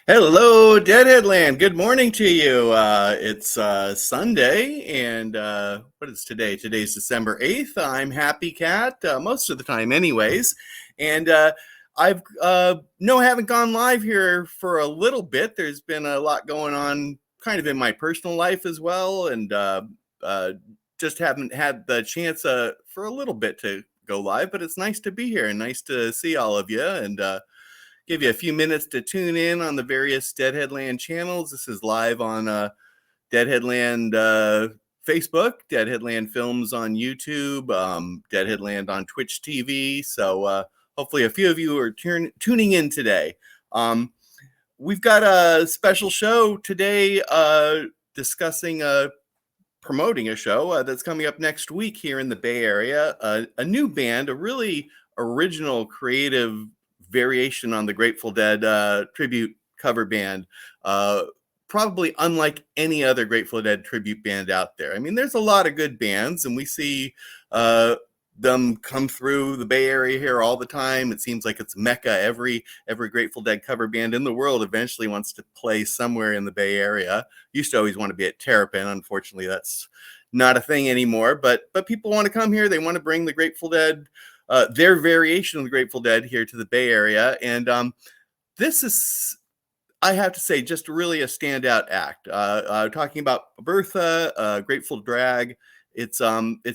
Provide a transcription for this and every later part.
Hello, Deadheadland. Good morning to you. It's Sunday, and what is today? Today's December 8th. I'm Happy Cat, most of the time anyways. And I haven't gone live here for a little bit. There's been a lot going on kind of in my personal life as well, and just haven't had the chance for a little bit to go live, but it's nice to be here and nice to see all of you, and give you a few minutes to tune in on the various Deadheadland channels. This is live on Deadheadland Facebook, Deadheadland Films on YouTube, Deadheadland on Twitch TV. So hopefully a few of you are tuning in today. We've got a special show today discussing promoting a show that's coming up next week here in the Bay Area. A new band, a really original, creative variation on the Grateful Dead tribute cover band, probably unlike any other Grateful Dead tribute band out there. I mean, there's a lot of good bands, and we see them come through the Bay Area here all the time. It seems like it's Mecca. Every Grateful Dead cover band in the world eventually wants to play somewhere in the Bay Area. Used to always want to be at Terrapin. Unfortunately, that's not a thing anymore. But people want to come here. They want to bring the Grateful Dead, their variation of the Grateful Dead, here to the Bay Area. And this is, I have to say, just really a standout act. Talking about Bertha, Grateful Drag, it's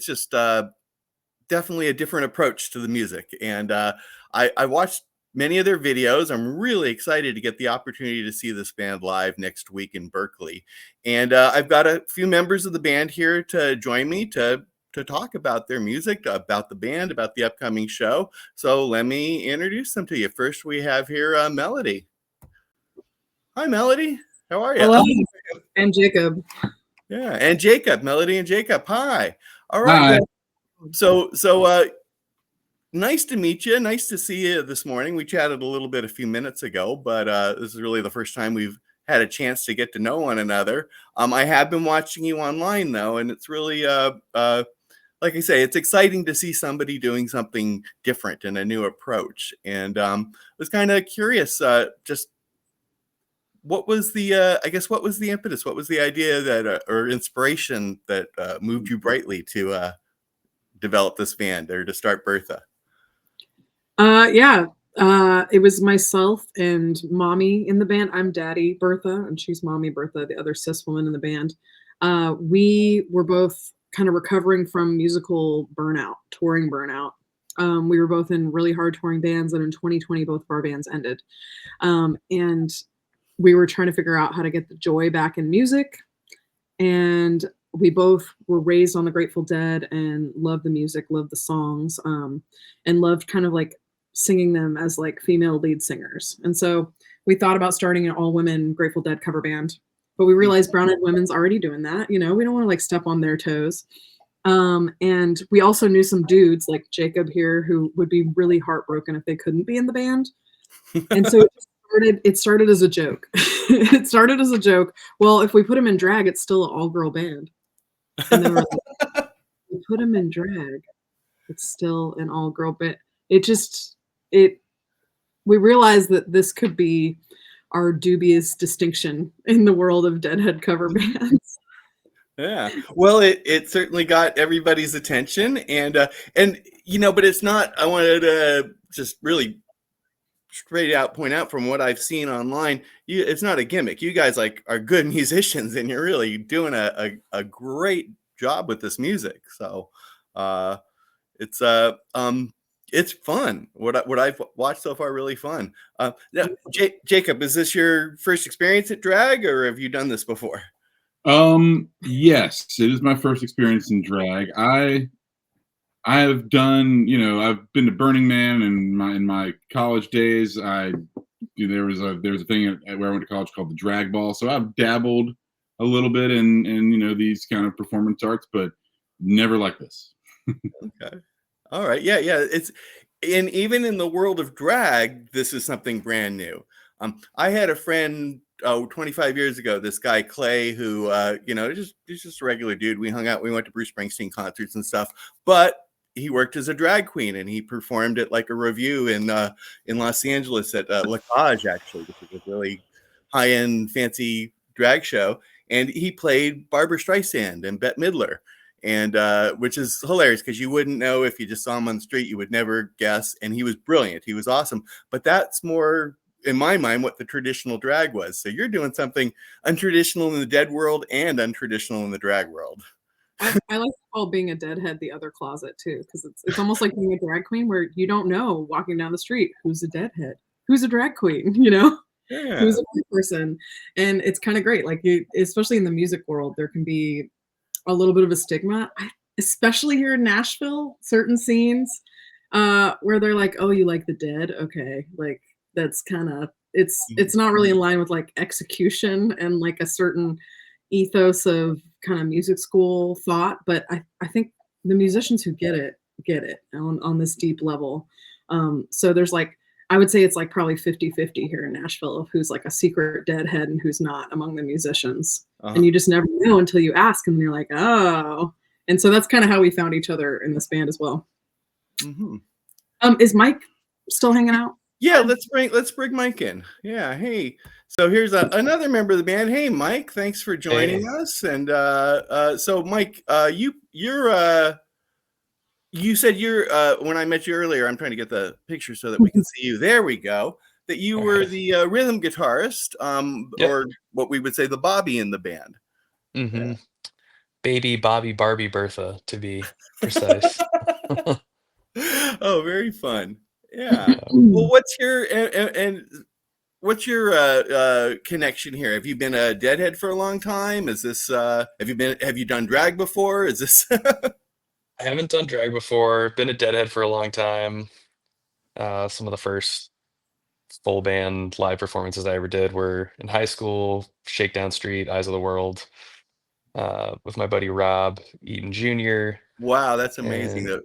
just definitely a different approach to the music. And I watched many of their videos. I'm really excited to get the opportunity to see this band live next week in Berkeley. And I've got a few members of the band here to join me to talk about their music, about the band, about the upcoming show. So let me introduce them to you. First, we have here Melody. Hi, Melody. How are you? Hello. And Jacob. Yeah, and Jacob. Melody and Jacob. Hi. All right. Hi. So nice to meet you. Nice to see you this morning. We chatted a little bit a few minutes ago, but this is really the first time we've had a chance to get to know one another. I have been watching you online, though, and it's really like I say, it's exciting to see somebody doing something different and a new approach. And I was kind of curious, just what was the, I guess, what was the impetus? What was the idea that, or inspiration that moved you brightly to develop this band or to start Bertha? It was myself and Mommy in the band. I'm Daddy Bertha, and she's Mommy Bertha, the other cis woman in the band. We were both kind of recovering from musical burnout, touring burnout. We were both in really hard touring bands, and in 2020, both of our bands ended. And we were trying to figure out how to get the joy back in music. And we both were raised on the Grateful Dead and loved the music, loved the songs, and loved kind of like singing them as like female lead singers. And so we thought about starting an all-women Grateful Dead cover band. But we realized Brown Eyed Women's already doing that. You know, we don't want to like step on their toes. And we also knew some dudes like Jacob here who would be really heartbroken if they couldn't be in the band. And so it started as a joke. It started as a joke. Well, if we put him in drag, it's still an all-girl band. And then we're like, we put him in drag, it's still an all-girl band. We realized that this could be our dubious distinction in the world of Deadhead cover bands. Yeah, well, it certainly got everybody's attention, and you know, but it's not. I wanted to just really straight out point out from what I've seen online, it's not a gimmick. You guys like are good musicians, and you're really doing a great job with this music. So it's fun. What I've watched so far, really fun. Now, Jacob, is this your first experience at drag, or have you done this before? Yes, it is my first experience in drag. I have done, you know, I've been to Burning Man in my college days. There was a thing where I went to college called the Drag Ball, so I've dabbled a little bit in you know, these kind of performance arts, but never like this. Okay. All right. Yeah. And even in the world of drag, this is something brand new. I had a friend 25 years ago, this guy Clay, who you know, he's just a regular dude. We hung out, we went to Bruce Springsteen concerts and stuff, but he worked as a drag queen, and he performed at like a review in Los Angeles at La Cage, actually, which is a really high-end fancy drag show, and he played Barbara Streisand and Bette Midler, and which is hilarious because you wouldn't know if you just saw him on the street. You would never guess, and he was brilliant. He was awesome. But that's more, in my mind, what the traditional drag was. So you're doing something untraditional in the dead world and untraditional in the drag world. I like to call being a deadhead the other closet too, because it's almost like being a drag queen where you don't know walking down the street who's a deadhead, who's a drag queen, Yeah. who's a queer person. And it's kind of great. Like especially in the music world, there can be a little bit of a stigma, especially here in Nashville, certain scenes where they're like, oh, you like the dead? Okay. Like that's kind of, it's not really in line with like execution and like a certain ethos of kind of music school thought, but I think the musicians who get it on this deep level. So there's like, I would say it's like probably 50-50 here in Nashville of who's like a secret deadhead and who's not among the musicians. And you just never know until you ask, and you're like, oh. And so that's kind of how we found each other in this band as well. Is Mike still hanging out? Yeah, let's bring Mike in. Yeah, hey. So here's another member of the band. Hey, Mike, thanks for joining us. And so Mike, you said when I met you earlier, I'm trying to get the picture so that we can see you. There we go. That you were the rhythm guitarist, or what we would say the Bobby in the band. Yeah. Baby Bobby Barbie Bertha, to be precise. Oh, very fun. Yeah. Well, what's your connection here? Have you been a deadhead for a long time? Is this have you done drag before? Is this I haven't done drag before, been a deadhead for a long time. Some of the first full band live performances I ever did were in high school, Shakedown Street, Eyes of the World, with my buddy Rob Eaton Jr. Wow, that's amazing that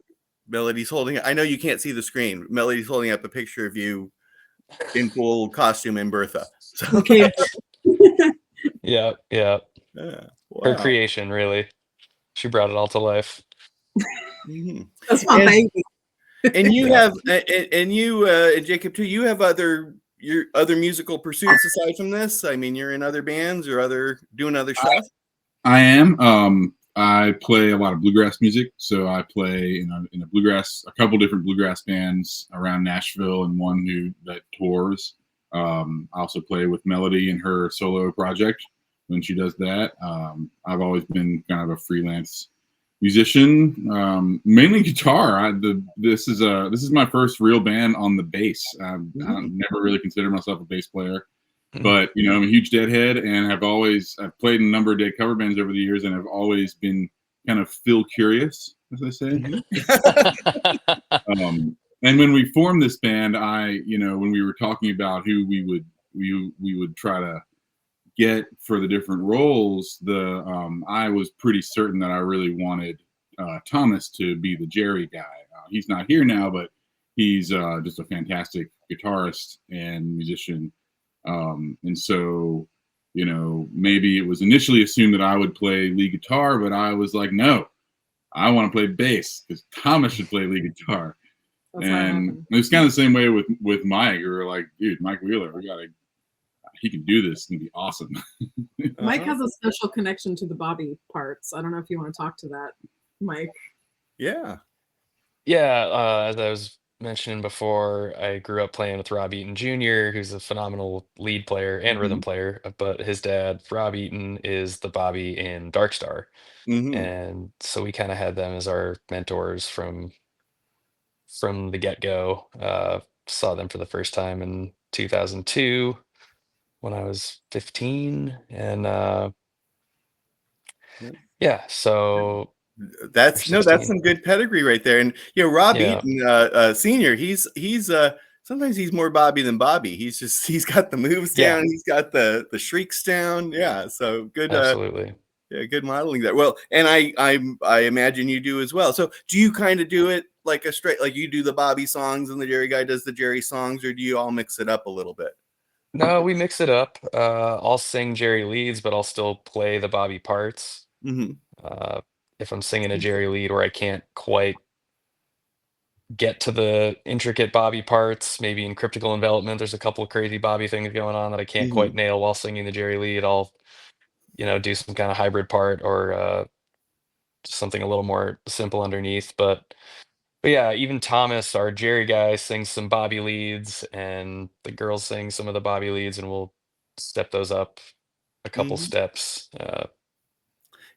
Melody's holding. I know you can't see the screen. Melody's holding up a picture of you in full costume in Bertha. So. Okay. Yeah. Wow. Her creation, really. She brought it all to life. That's my baby. And you have, and Jacob too. You have your other musical pursuits aside from this. I mean, you're in other bands or doing other stuff. I am. I play a lot of bluegrass music, so I play in a couple different bluegrass bands around Nashville, and one that tours. I also play with Melody in her solo project when she does that. I've always been kind of a freelance musician, mainly guitar. This is my first real band on the bass. I've never really considered myself a bass player. But I'm a huge Deadhead, and I've played in a number of Dead cover bands over the years, and I've always been kind of Phil curious, as I say. And when we formed this band, when we were talking about who we would try to get for the different roles, I was pretty certain that I really wanted Thomas to be the Jerry guy. He's not here now, but he's just a fantastic guitarist and musician. And so, maybe it was initially assumed that I would play lead guitar, but I was like, no, I want to play bass because Thomas should play lead guitar. And it was kind of the same way with Mike. We were like, dude, Mike Wheeler, he can do this. It's going to be awesome. Mike has a special connection to the Bobby parts. I don't know if you want to talk to that, Mike. Yeah. Yeah. As I was mentioning before, I grew up playing with Rob Eaton Jr., who's a phenomenal lead player and rhythm player, but his dad, Rob Eaton, is the Bobby in Dark Star. And so we kind of had them as our mentors from the get-go. Saw them for the first time in 2002 when I was 15. And so that's some good pedigree right there. And Rob Eaton Senior, he's sometimes he's more Bobby than Bobby. He's got the moves down, he's got the shrieks down. Yeah, so good. Absolutely. Good modeling there. Well, and I imagine you do as well. So do you kind of do it like you do the Bobby songs and the Jerry guy does the Jerry songs, or do you all mix it up a little bit? No, we mix it up. I'll sing Jerry leads, but I'll still play the Bobby parts. If I'm singing a Jerry lead where I can't quite get to the intricate Bobby parts. Maybe in Cryptical Envelopment, there's a couple of crazy Bobby things going on that I can't quite Mhm. nail while singing the Jerry lead. I'll, do some kind of hybrid part or something a little more simple underneath. But yeah, even Thomas, our Jerry guy, sings some Bobby leads, and the girls sing some of the Bobby leads, and we'll step those up a couple Mhm. steps,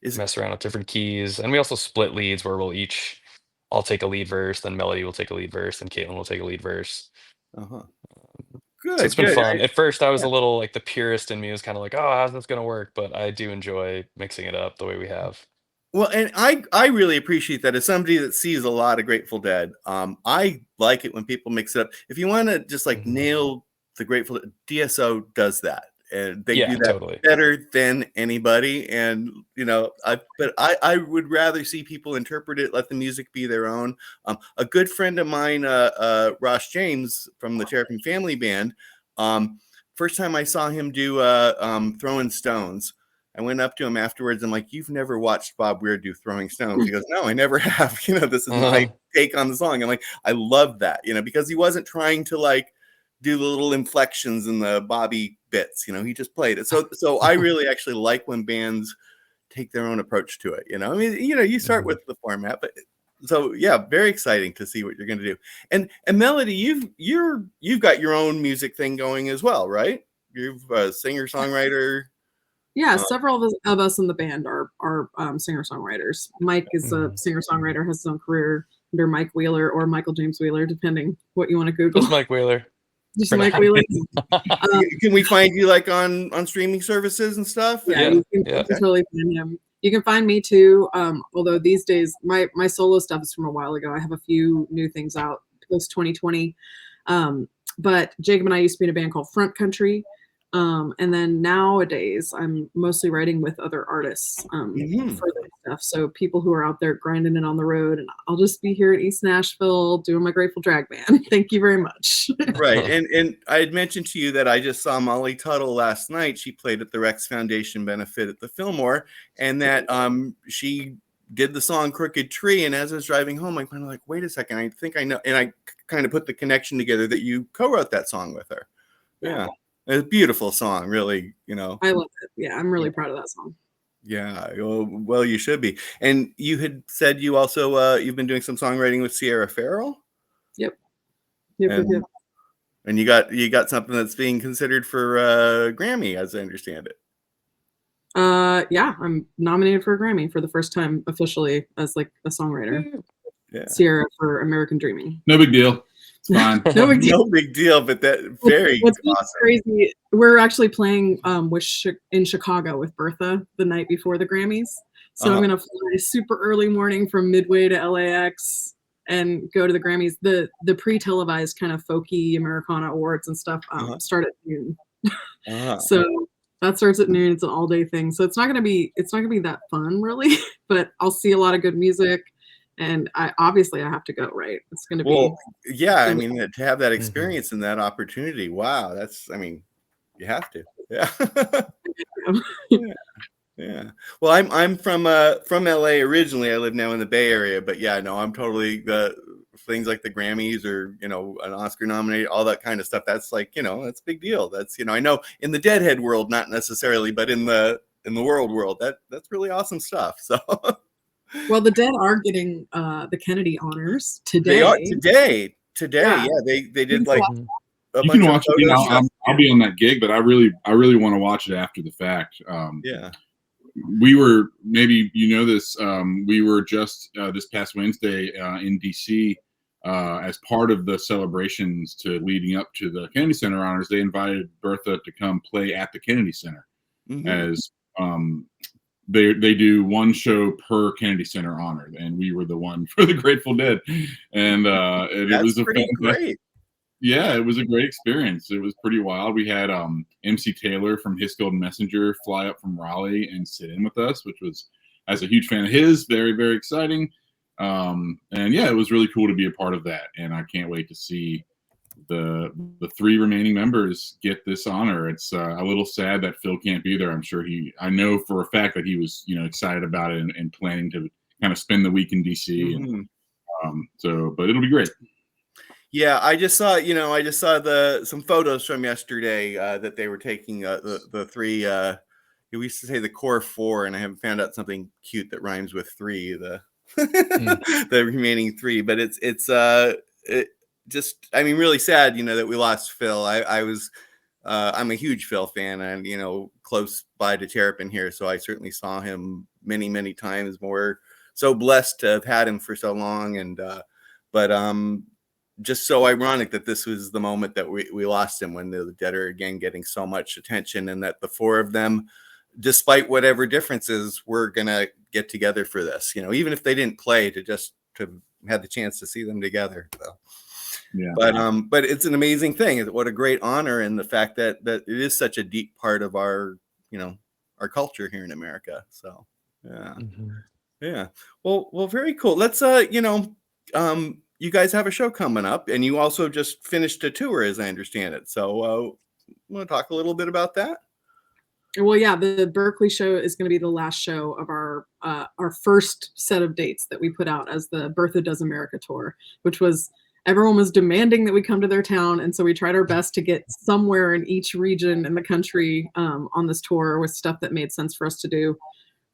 Is mess around with different keys, and we also split leads where I'll take a lead verse, then Melody will take a lead verse, and Caitlin will take a lead verse. uh-huh. So it's Good, been good. fun. At first, I was a little like the purist in me was kind of like, oh, how's this gonna work? But I do enjoy mixing it up the way we have. Well, and I really appreciate that as somebody that sees a lot of Grateful Dead. I like it when people mix it up. If you want to just like Mhm. nail the Grateful DSO does that, and they do Yeah, that totally. better than anybody. And I would rather see people interpret it, let the music be their own. A good friend of mine, Ross James from the Terrapin Family Band. First time I saw him do Throwing Stones. I went up to him afterwards. I'm like, "You've never watched Bob Weir do Throwing Stones?" He goes, "No, I never have." This is my take on the song. I'm like, I love that, because he wasn't trying to like do the little inflections and the Bobby bits. He just played it. So I really actually like when bands take their own approach to it. I mean, you start Mhm. with the format, but so yeah, very exciting to see what you're going to do. And Melody, you've got your own music thing going as well, right? You've a singer songwriter. Yeah, several of us in the band are singer-songwriters. Mike is a Mhm. singer-songwriter, has his own career under Mike Wheeler or Michael James Wheeler, depending what you want to Google. Just Mike Wheeler Just for Mike now. Wheeler. Can we find you like on streaming services and stuff? Yeah, Yeah, you yeah. can totally find him. You can find me too. Although these days my solo stuff is from a while ago. I have a few new things out post 2020. But Jacob and I used to be in a band called Front Country. And then nowadays I'm mostly writing with other artists Mhm. for their stuff. So people who are out there grinding it on the road, and I'll just be here in East Nashville doing my Grateful Drag band. Thank you very much. Right. And I had mentioned to you that I just saw Molly Tuttle last night. She played at the Rex Foundation benefit at the Fillmore, and that she did the song Crooked Tree. And as I was driving home, I kind of like, wait a second, I think I know. And I kind of put the connection together that you co-wrote that song with her. Yeah. It's a beautiful song, really, I love it. Yeah, I'm really proud of that song. Yeah, well, you should be. And you had said you also you've been doing some songwriting with Sierra Farrell, Yep. Yep. and Yep. you got something that's being considered for Grammy, as I understand it. Yeah, I'm nominated for a Grammy for the first time officially as like a songwriter. Yeah, Sierra for American Dreaming. No big deal. It's fine. No big deal. no big deal, but that very What's awesome. crazy, we're actually playing in Chicago with Bertha the night before the Grammys. So I'm gonna fly super early morning from Midway to LAX and go to the Grammys. The pre-televised kind of folky Americana awards and stuff start at noon. So that starts at noon. It's an all-day thing. So it's not gonna be that fun really, but I'll see a lot of good music. And I have to go, right? It's gonna be yeah. I mean, to have that Mhm. experience and that opportunity, wow, you have to. Yeah. Yeah. Yeah. Well, I'm from LA originally. I live now in the Bay Area, but yeah, no, I'm totally the things like the Grammys or an Oscar nominated, all that kind of stuff. That's like that's a big deal. That's I know in the Deadhead world, not necessarily, but in the world, that's really awesome stuff. So well, the Dead are getting the Kennedy honors today. they are today. Yeah, they did like Mhm. a You bunch can of watch it. photo shots. I'll be on that gig, but I really want to watch it after the fact. Yeah. We were, maybe this, we were just this past Wednesday in DC as part of the celebrations to leading up to the Kennedy Center honors. They invited Bertha to come play at the Kennedy Center as they do one show per Kennedy Center honor, and we were the one for the Grateful Dead, and it was pretty great. Yeah, it was a great experience. It was pretty wild. We had MC Taylor from His Golden Messenger fly up from Raleigh and sit in with us, which was, as a huge fan of his, very, very exciting. And yeah, it was really cool to be a part of that. And I can't wait to see the three remaining members get this honor. It's a little sad that Phil can't be there. I know for a fact that he was, excited about it and planning to kind of spend the week in DC. And But it'll be great. Yeah, I just saw some photos from yesterday that they were taking the three. We used to say the core four, and I haven't found out something cute that rhymes with three. The the remaining three, but it's just, I mean, really sad, that we lost Phil. I'm a huge Phil fan, and close by to Terrapin here, so I certainly saw him many times. We're so blessed to have had him for so long, and but just so ironic that this was the moment that we lost him, when the Dead are again getting so much attention, and that the four of them, despite whatever differences, we're gonna get together for this. Even if they didn't play, to have the chance to see them together. So. Yeah. But it's an amazing thing. What a great honor, and the fact that it is such a deep part of our our culture here in America. So yeah. Yeah. Well, very cool. Let's you guys have a show coming up, and you also just finished a tour, as I understand it. So want to talk a little bit about that? Well, yeah, the Berkeley show is going to be the last show of our first set of dates that we put out as the Bertha Does America tour, which was, everyone was demanding that we come to their town, and so we tried our best to get somewhere in each region in the country on this tour with stuff that made sense for us to do.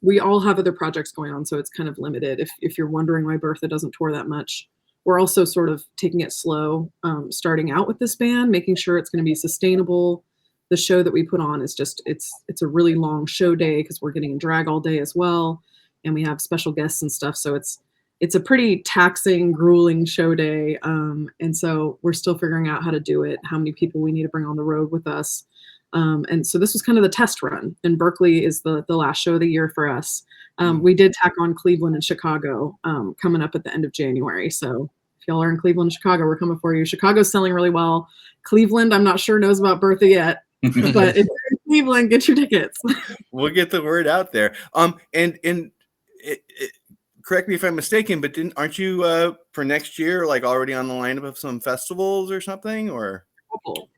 We all have other projects going on, so it's kind of limited. If you're wondering why Bertha doesn't tour that much, we're also sort of taking it slow, starting out with this band, making sure it's going to be sustainable. The show that we put on is just, it's a really long show day, because we're getting in drag all day as well, and we have special guests and stuff. So it's a pretty taxing, grueling show day. And so we're still figuring out how to do it, how many people we need to bring on the road with us. And so this was kind of the test run, and Berkeley is the last show of the year for us. We did tack on Cleveland and Chicago coming up at the end of January. So if y'all are in Cleveland and Chicago, we're coming for you. Chicago's selling really well. Cleveland, I'm not sure knows about Bertha yet, but if you're in Cleveland, get your tickets. We'll get the word out there. Correct me if I'm mistaken, but aren't you for next year already on the lineup of some festivals or something? Or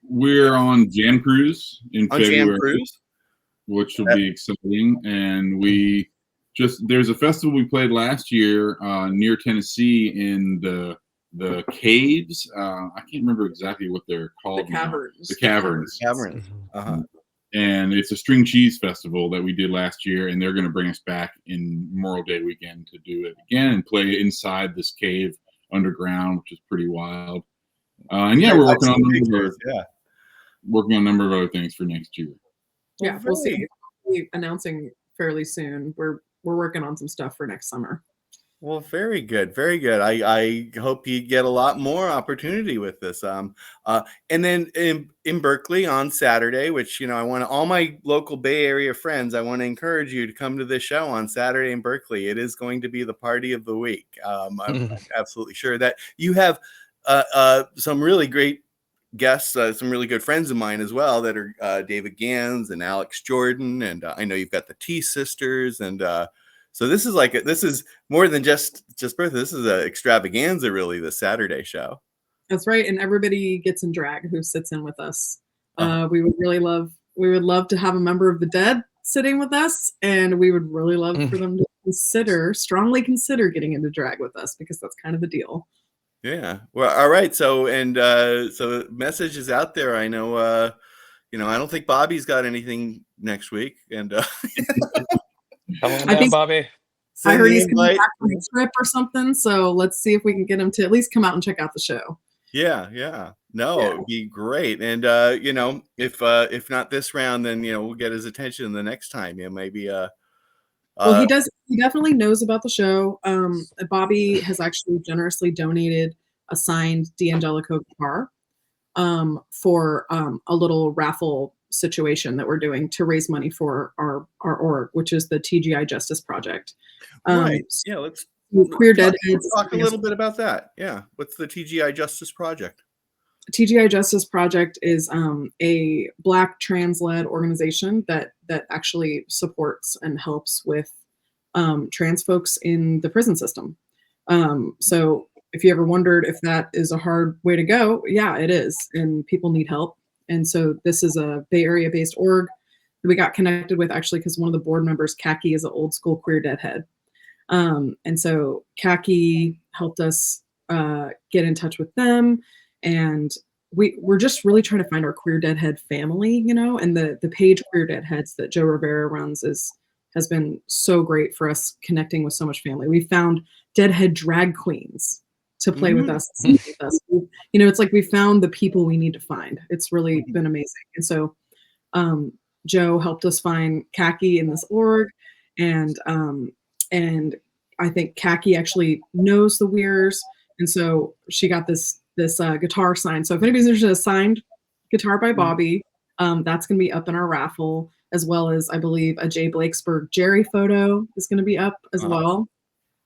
we're on Jam Cruise in February, Jam Cruise, which will be exciting. And there's a festival we played last year near Tennessee in the caves. I can't remember exactly what they're called. The caverns. The caverns. Uh-huh. And it's a string cheese festival that we did last year, and they're going to bring us back in Memorial Day weekend to do it again and play inside this cave underground, which is pretty wild. And yeah, we're working on a number of other things for next year. Yeah, we'll see. We'll be announcing fairly soon. We're working on some stuff for next summer. Well, very good, very good. I hope you get a lot more opportunity with this. And then in Berkeley on Saturday, which I want all my local Bay Area friends, I want to encourage you to come to this show on Saturday in Berkeley. It is going to be the party of the week. I'm absolutely sure that you have some really great guests, some really good friends of mine as well, that are David Gans and Alex Jordan, and I know you've got the T sisters, and so this is more than just Bertha. This is an extravaganza, really, the Saturday show. That's right, and everybody gets in drag who sits in with us. We would love to have a member of the Dead sitting with us, and we would really love for them to strongly consider getting into drag with us, because that's kind of the deal. Yeah. Well, all right. So the message is out there. I know. I don't think Bobby's got anything next week, and come on down, Bobby. I heard he's coming back from a trip or something. So let's see if we can get him to at least come out and check out the show. Yeah. No, it'd be great. And if not this round, then we'll get his attention the next time. Maybe. Well, he definitely knows about the show. Bobby has actually generously donated a signed D'Angelico guitar for a little raffle situation that we're doing to raise money for our org, which is the TGI Justice Project. Right. Yeah. Let's Queer Deadheads. Talk a little bit about that. Yeah. What's the TGI Justice Project? TGI Justice Project is a Black trans-led organization that actually supports and helps with trans folks in the prison system. So if you ever wondered if that is a hard way to go, yeah, it is, and people need help. And so this is a Bay Area-based org that we got connected with, actually, because one of the board members, Khaki, is an old school queer deadhead. And so Khaki helped us get in touch with them. And we're just really trying to find our queer deadhead family, you know, and the page Queer Deadheads that Joe Rivera runs has been so great for us connecting with so much family. We found deadhead drag queens to play with us, and sing with us. You know, it's like we found the people we need to find. It's really been amazing. And so Joe helped us find Khaki in this org, and I think Khaki actually knows the Weirs, and so she got this guitar signed. So if anybody's interested in a signed guitar by Bobby, that's going to be up in our raffle, as well as I believe a Jay Blakesberg Jerry photo is going to be up as well,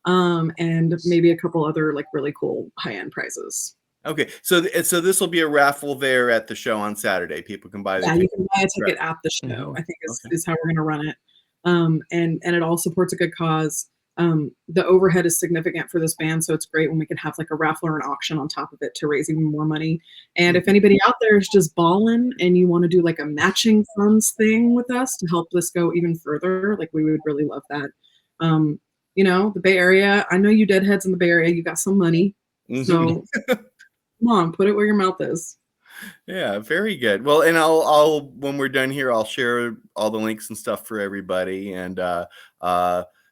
and maybe a couple other like really cool high-end prizes. Okay, so this will be a raffle there at the show on Saturday. People can buy the Yeah, ticket. you can buy a ticket at the show. I think is how we're going to run it, and it all supports a good cause. The overhead is significant for this band, so it's great when we can have like a raffle or an auction on top of it to raise even more money. And if anybody out there is just balling and you want to do like a matching funds thing with us to help this go even further, like we would really love that. You know, the Bay Area, I know you deadheads in the Bay Area, you got some money, so come on, put it where your mouth is. Yeah, very good. Well, and I'll when we're done here, I'll share all the links and stuff for everybody. And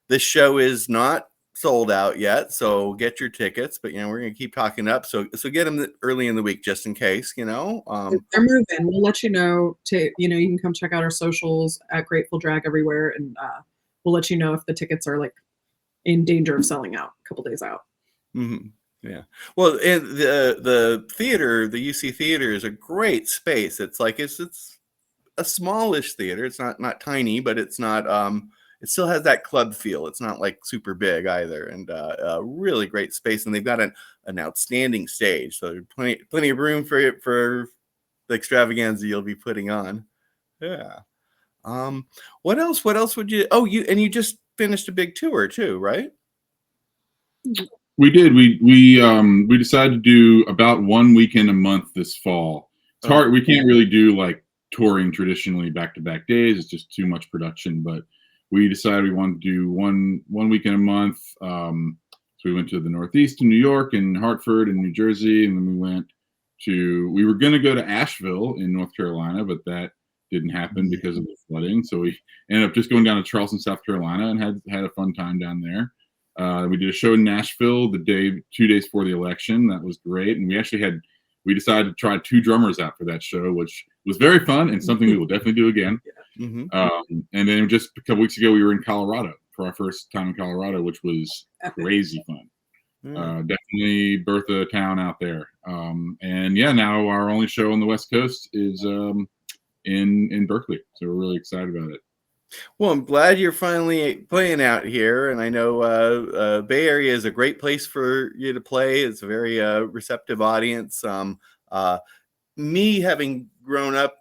this show is not sold out yet, so get your tickets. But you know, we're gonna keep talking up, so get them early in the week just in case. You know, they're moving. We'll let you know. You know, you can come check out our socials at Grateful Drag everywhere, and we'll let you know if the tickets are like in danger of selling out a couple days out. Yeah. Well, and the theater, the UC Theater, is a great space. It's like it's a smallish theater. It's not tiny, but it's not. It still has that club feel. It's not like super big either, and a really great space. And they've got an outstanding stage, so plenty of room for the extravaganza you'll be putting on. Yeah. What else? What else would you? Oh, you just finished a big tour too, right? We did. We decided to do about 1 weekend a month this fall. It's hard. We can't really do like touring traditionally back-to-back days. It's just too much production. But we decided we wanted to do one weekend a month. So we went to the Northeast in New York and Hartford and New Jersey, and then we were going to go to Asheville in North Carolina, but that didn't happen because of the flooding. So we ended up just going down to Charleston, South Carolina, and had a fun time down there. We did a show in Nashville 2 days before the election. That was great. And we decided to try 2 drummers out for that show, which was very fun and something we will definitely do again. And then just a couple weeks ago, we were in Colorado for our first time in Colorado, which was crazy fun. Definitely Bertha town out there. And yeah, now our only show on the West Coast is in Berkeley. So we're really excited about it. Well, I'm glad you're finally playing out here, and I know Bay Area is a great place for you to play. It's a very receptive audience. Me having grown up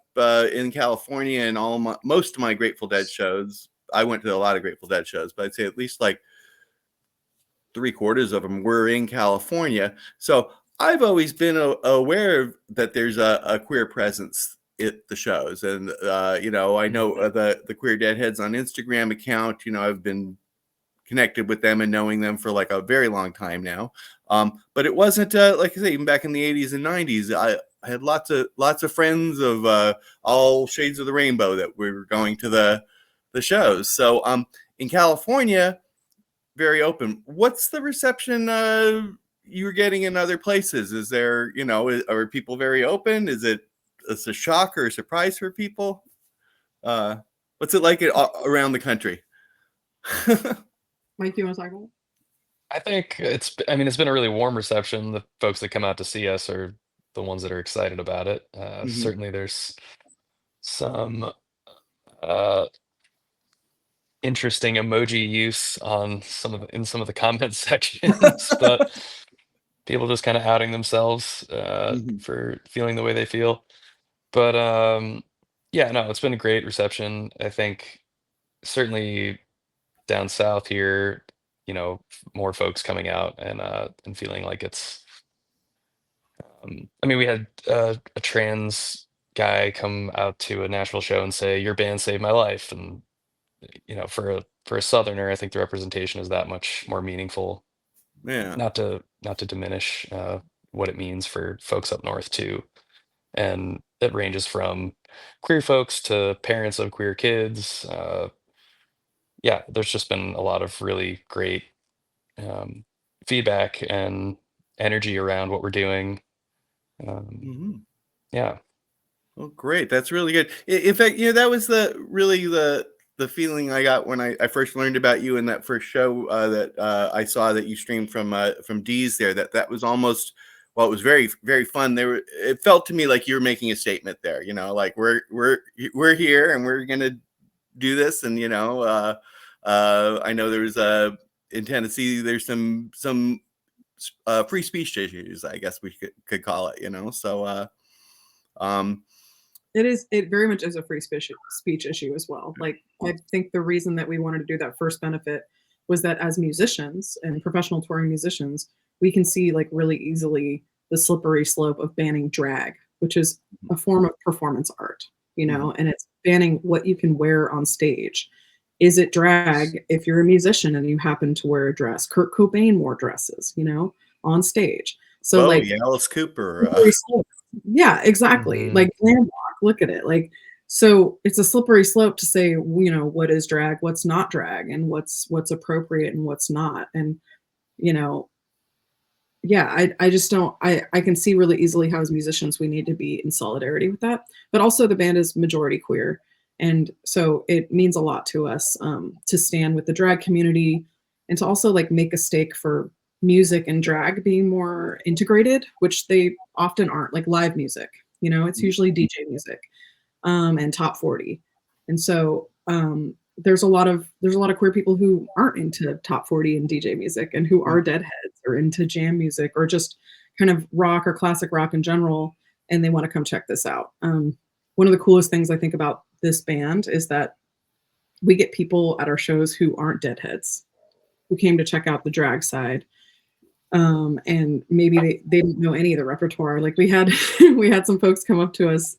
in California and most of my Grateful Dead shows, I went to a lot of Grateful Dead shows, but I'd say at least like 3/4 of them were in California. So I've always been aware that there's a queer presence at the shows, and you know, I know the Queer Deadheads on Instagram account. You know, I've been connected with them and knowing them for like a very long time now. But it wasn't like I say, even back in the 80s and 90s, I had lots of friends of all shades of the rainbow that were going to the shows. So in California, very open. What's the reception you're getting in other places? Is there, you know, are people very open? Is it's a shock or a surprise for people? What's it like around the country? Mike, you want to talk about it? I think it's been a really warm reception. The folks that come out to see us are the ones that are excited about it. Certainly there's some interesting emoji use on in some of the comment sections, but people just kind of outing themselves for feeling the way they feel. But yeah, no, it's been a great reception. I think certainly down south here, you know, more folks coming out and feeling like it's. We had a trans guy come out to a Nashville show and say, "Your band saved my life," and you know, for a Southerner, I think the representation is that much more meaningful. Yeah. Not to diminish what it means for folks up north too. And it ranges from queer folks to parents of queer kids. Yeah, there's just been a lot of really great um, feedback and energy around what we're doing. Um, Mhm. yeah. Oh, great. That's really good. In fact, that was the feeling I got when I first learned about you in that first show that I saw that you streamed from D's there. That was almost, well, it was very, very fun. It felt to me like you were making a statement there, like we're here and we're gonna do this. And I know there's in Tennessee there's some free speech issues, I guess we could call it, so um It very much is a free speech issue as well. Like, I think the reason that we wanted to do that first benefit was that as musicians and professional touring musicians, we can see like really easily the slippery slope of banning drag, which is a form of performance art, and it's banning what you can wear on stage. Is it drag if you're a musician and you happen to wear a dress? Kurt Cobain wore dresses, on stage. So like, yeah, Alice Cooper. slippery slope. Yeah, exactly. Mhm. Like glam rock, look at it. Like, so it's a slippery slope to say, what is drag, what's not drag, and what's appropriate and what's not. And, you know, yeah, I just don't, I can see really easily how as musicians we need to be in solidarity with that. But also the band is majority queer. And so it means a lot to us to stand with the drag community and to also like make a stake for music and drag being more integrated, which they often aren't, like live music. It's usually DJ music and top 40. And so there's a lot of queer people who aren't into top 40 and DJ music and who are deadheads or into jam music or just kind of rock or classic rock in general, and they want to come check this out. One of the coolest things I think about this band is that we get people at our shows who aren't deadheads, who came to check out the drag side. And maybe they didn't know any of the repertoire. Like we had we had some folks come up to us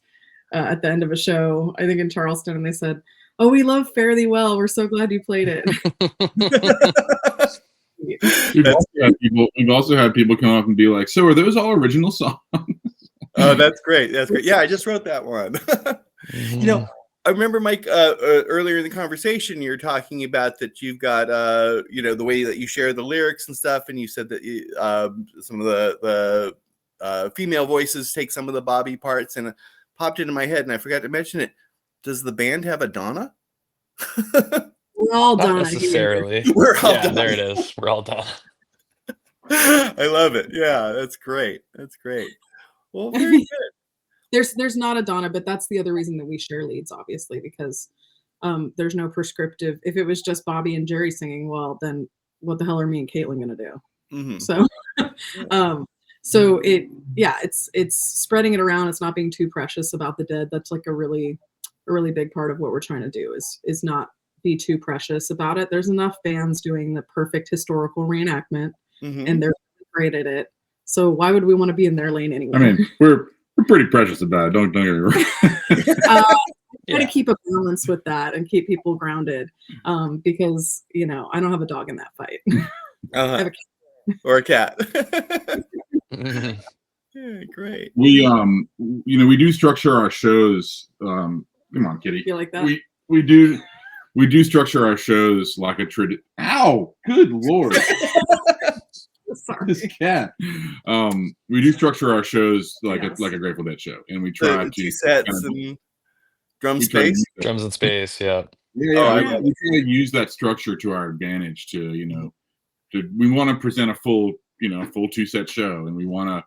at the end of a show, I think in Charleston, and they said, "Oh, we love Fare Thee Well. We're so glad you played it." We've also had people come up and be like, "So are those all original songs?" Oh, that's great. That's great. Yeah, I just wrote that one. Mhm. I remember, Mike, earlier in the conversation, you're talking about that you've got, the way that you share the lyrics and stuff, and you said that some of the female voices take some of the Bobby parts, and it popped into my head, and I forgot to mention it. Does the band have a Donna? We're all Not done here. necessarily. We're all Yeah, done. there it is. We're all done. I love it. Yeah, that's great. That's great. Well, very good. There's not a Donna, but that's the other reason that we share leads, obviously, because there's no prescriptive. If it was just Bobby and Jerry singing, well, then what the hell are me and Caitlin gonna do? Mm-hmm. So, so it's spreading it around. It's not being too precious about the dead. That's like a really big part of what we're trying to do is not be too precious about it. There's enough bands doing the perfect historical reenactment, and they're great at it. So why would we want to be in their lane anyway? I mean, we're pretty precious about it. Don't get me wrong. Try to keep a balance with that and keep people grounded, because I don't have a dog in that fight. I have a cat. Or a cat. Mhm. Yeah, great. We do structure our shows. Come on, kitty. You like that? We do structure our shows like a tradition. Ow! Good lord. Sorry. This cat. We do structure our shows like a Grateful Dead show, and we try to two sets and drum space. Drums in space, yeah. Yeah, we try to use that structure to our advantage. We want to present a full 2-set show, and we want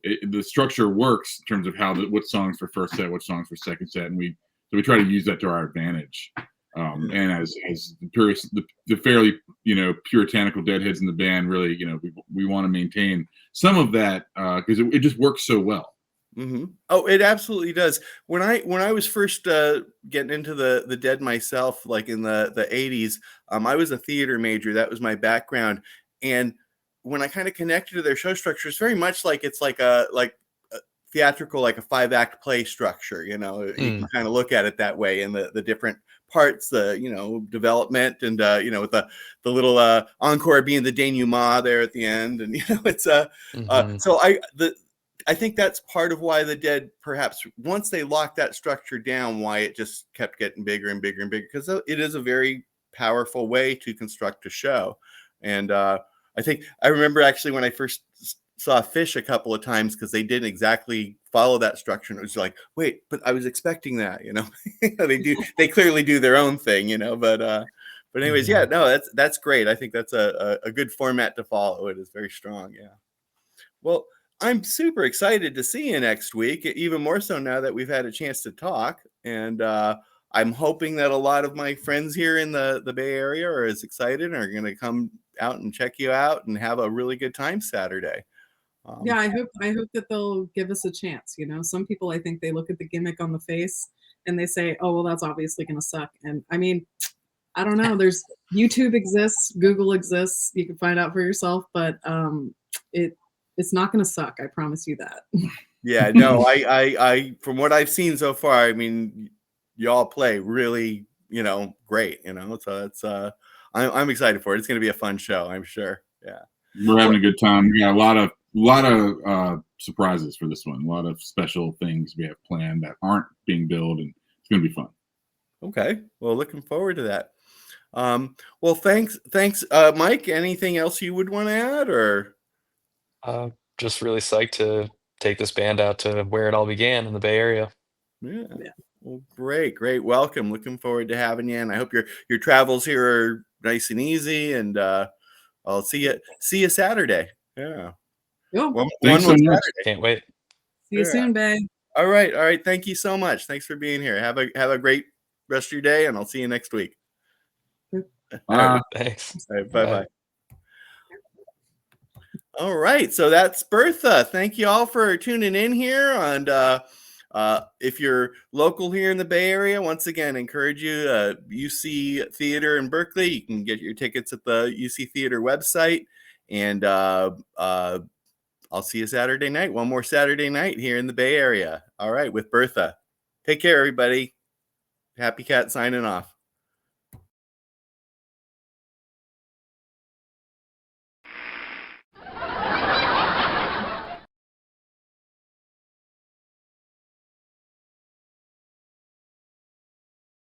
to. The structure works in terms of what songs for first set, what songs for second set, and we try to use that to our advantage. And as the fairly puritanical deadheads in the band, really we want to maintain some of that because it just works so well. Mm-hmm. Oh, it absolutely does. When I was first getting into the Dead myself, like in the 80s, I was a theater major. That was my background, and when I kind of connected to their show structure, it's very much like it's like a theatrical, like a 5-act play structure. You can kind of look at it that way, and the different parts, development, and with the little encore being the denouement there at the end, and it's so I think that's part of why the Dead, perhaps once they locked that structure down, why it just kept getting bigger and bigger and bigger, because it is a very powerful way to construct a show. And I think I remember actually when I first saw Fish a couple of times, because they didn't exactly follow that structure, and it was like, wait, but I was expecting that, they clearly do their own thing, but anyways, yeah, no, that's great. I think that's a good format to follow. It is very strong. Yeah. Well, I'm super excited to see you next week, even more so now that we've had a chance to talk. And I'm hoping that a lot of my friends here in the Bay Area are as excited and are going to come out and check you out and have a really good time Saturday. Yeah, I hope that they'll give us a chance. Some people, I think they look at the gimmick on the face and they say, oh, well, that's obviously going to suck. And I mean, I don't know. There's YouTube exists, Google exists. You can find out for yourself, but it's not going to suck. I promise you that. Yeah, no, I from what I've seen so far, I mean, y'all play really, great, so it's I'm excited for it. It's going to be a fun show, I'm sure. Yeah. We're having a good time. We got a lot of surprises for this one. A lot of special things we have planned that aren't being billed, and it's going to be fun. Okay. Well, looking forward to that. Well, thanks, Mike. Anything else you would want to add, or? Just really psyched to take this band out to where it all began in the Bay Area. Yeah. Well, great. Welcome. Looking forward to having you, and I hope your travels here are nice and easy. And I'll see you Saturday. Yeah. Cool. One Thanks more so much. Saturday. Can't wait. See you soon, Bay. All right. Thank you so much. Thanks for being here. Have a great rest of your day, and I'll see you next week. Thanks. All right, bye. All right, so that's Bertha. Thank you all for tuning in here. And if you're local here in the Bay Area, once again, encourage you, UC Theatre in Berkeley. You can get your tickets at the UC Theatre website. And I'll see you Saturday night. One more Saturday night here in the Bay Area. All right, with Bertha. Take care, everybody. Happy Cat signing off.